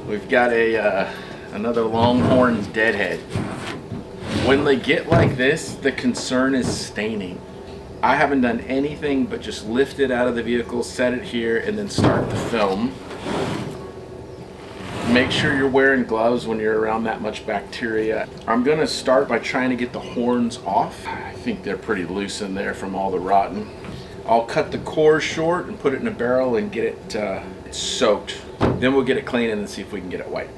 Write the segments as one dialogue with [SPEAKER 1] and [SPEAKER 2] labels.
[SPEAKER 1] We've got a another Longhorn Deadhead. When they get like this, the concern is staining. I haven't done anything but just lift it out of the vehicle, set it here, and then start the film. Make sure you're wearing gloves when you're around that much bacteria. I'm gonna start by trying to get the horns off. I think they're pretty loose in there from all the rotten. I'll cut the core short and put it in a barrel and get it soaked. Then we'll get it clean and then see if we can get it white.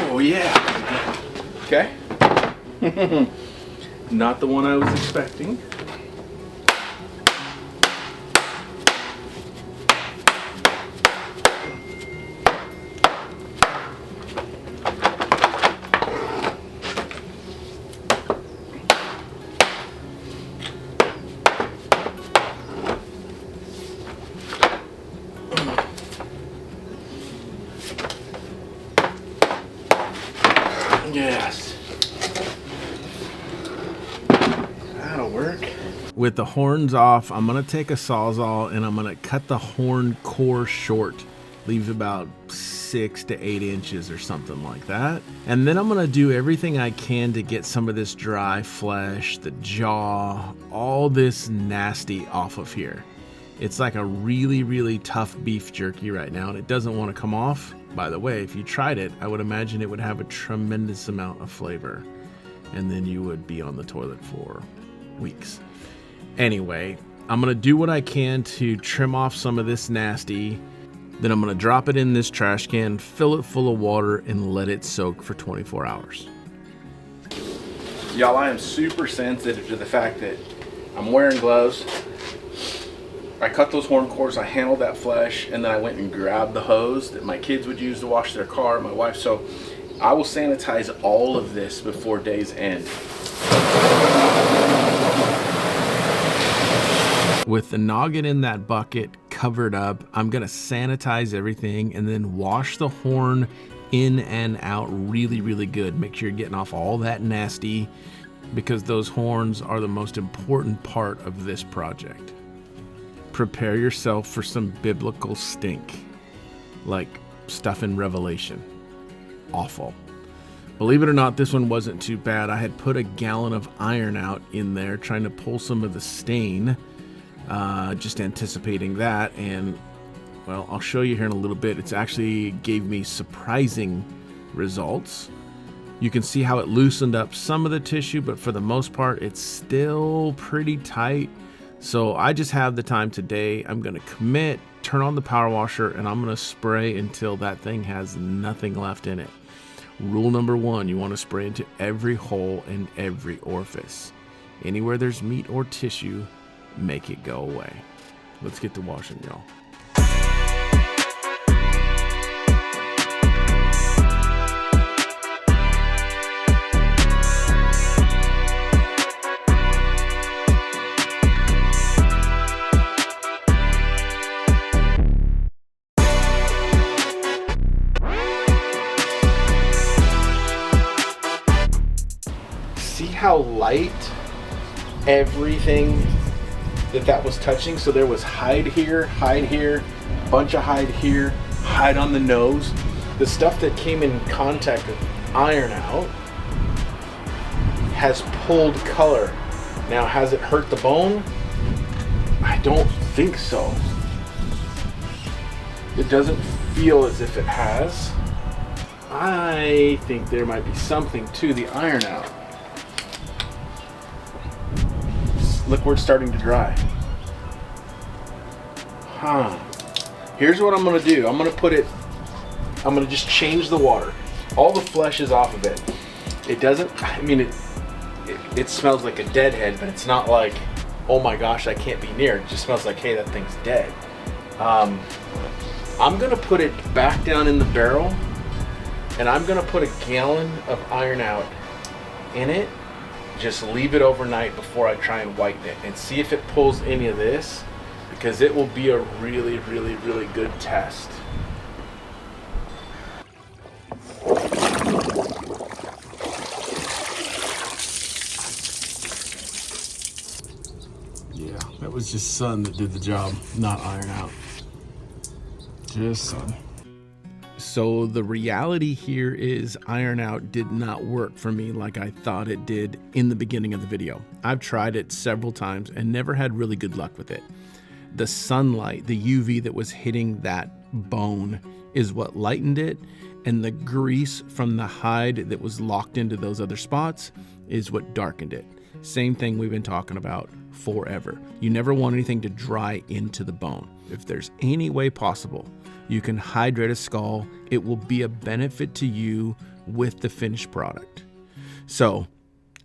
[SPEAKER 1] Oh yeah. Okay. Not the one I was expecting. Yes. That'll work. With the horns off, I'm going to take a Sawzall and I'm going to cut the horn core short. Leave about 6 to 8 inches or something like that. And then I'm going to do everything I can to get some of this dry flesh, the jaw, all this nasty off of here. It's like a really, really tough beef jerky right now, and it doesn't want to come off. By the way, if you tried it, I would imagine it would have a tremendous amount of flavor, and then you would be on the toilet for weeks. Anyway, I'm going to do what I can to trim off some of this nasty. Then I'm going to drop it in this trash can, fill it full of water, and let it soak for 24 hours. Y'all, I am super sensitive to the fact that I'm wearing gloves. I cut those horn cores, I handled that flesh, and then I went and grabbed the hose that my kids would use to wash their car, my wife. So I will sanitize all of this before day's end. With the noggin in that bucket covered up, I'm gonna sanitize everything and then wash the horn in and out really, really good. Make sure you're getting off all that nasty, because those horns are the most important part of this project. Prepare yourself for some biblical stink, like stuff in Revelation. Awful. Believe it or not, this one wasn't too bad. I had put a gallon of iron out in there trying to pull some of the stain, just anticipating that, and well, I'll show you here in a little bit. It's actually gave me surprising results. You can see how it loosened up some of the tissue, but for the most part, it's still pretty tight. So I just have the time today. I'm going to commit, turn on the power washer, and I'm going to spray until that thing has nothing left in it. Rule number 1, you want to spray into every hole and every orifice. Anywhere there's meat or tissue, make it go away. Let's get to washing, y'all. See how light everything that was touching? So there was hide here, bunch of hide here, hide on the nose. The stuff that came in contact with iron out has pulled color. Now, has it hurt the bone? I don't think so. It doesn't feel as if it has. I think there might be something to the iron out. Look where it's starting to dry. Here's what I'm gonna do. I'm gonna just change the water. All the flesh is off of it. It doesn't, I mean, it smells like a deadhead, but it's not like, oh my gosh, I can't be near. It just smells like, hey, that thing's dead. I'm gonna put it back down in the barrel, and I'm gonna put a gallon of iron out in it. Just leave it overnight before I try and whiten it and see if it pulls any of this, because it will be a really, really, really good test. just sun that did the job, not iron out. Just sun. So the reality here is iron out did not work for me like I thought it did in the beginning of the video. I've tried it several times and never had really good luck with it. The sunlight, the UV that was hitting that bone is what lightened it, and the grease from the hide that was locked into those other spots is what darkened it. Same thing we've been talking about forever. You never want anything to dry into the bone. If there's any way possible, you can hydrate a skull. It will be a benefit to you with the finished product. So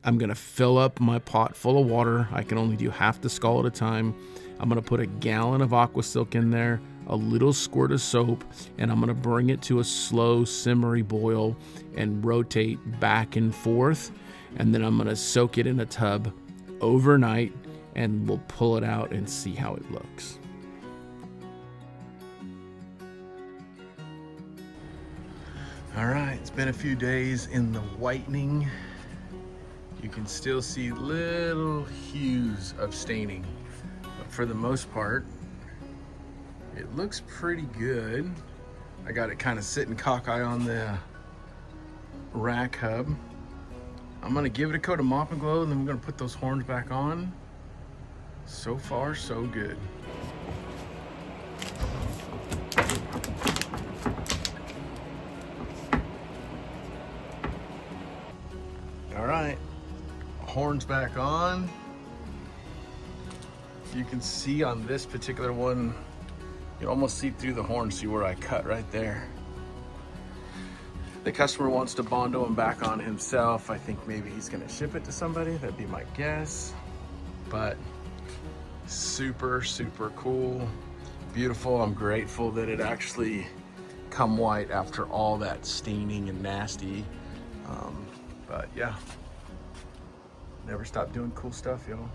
[SPEAKER 1] I'm gonna fill up my pot full of water. I can only do half the skull at a time. I'm gonna put a gallon of aqua silk in there, a little squirt of soap, and I'm gonna bring it to a slow simmery boil and rotate back and forth. And then I'm gonna soak it in a tub overnight, and we'll pull it out and see how it looks. All right, it's been a few days in the whitening. You can still see little hues of staining, but for the most part, it looks pretty good. I got it kind of sitting cockeye on the rack hub. I'm gonna give it a coat of Mop and Glow, and then we're gonna put those horns back on. So far, so good. All right, horns back on. You can see on this particular one, you can almost see through the horn, see where I cut right there. The customer wants to Bondo them back on himself. I think maybe he's gonna ship it to somebody, that'd be my guess. But super, super cool, beautiful. I'm grateful that it actually come white after all that staining and nasty. But yeah, never stop doing cool stuff, y'all.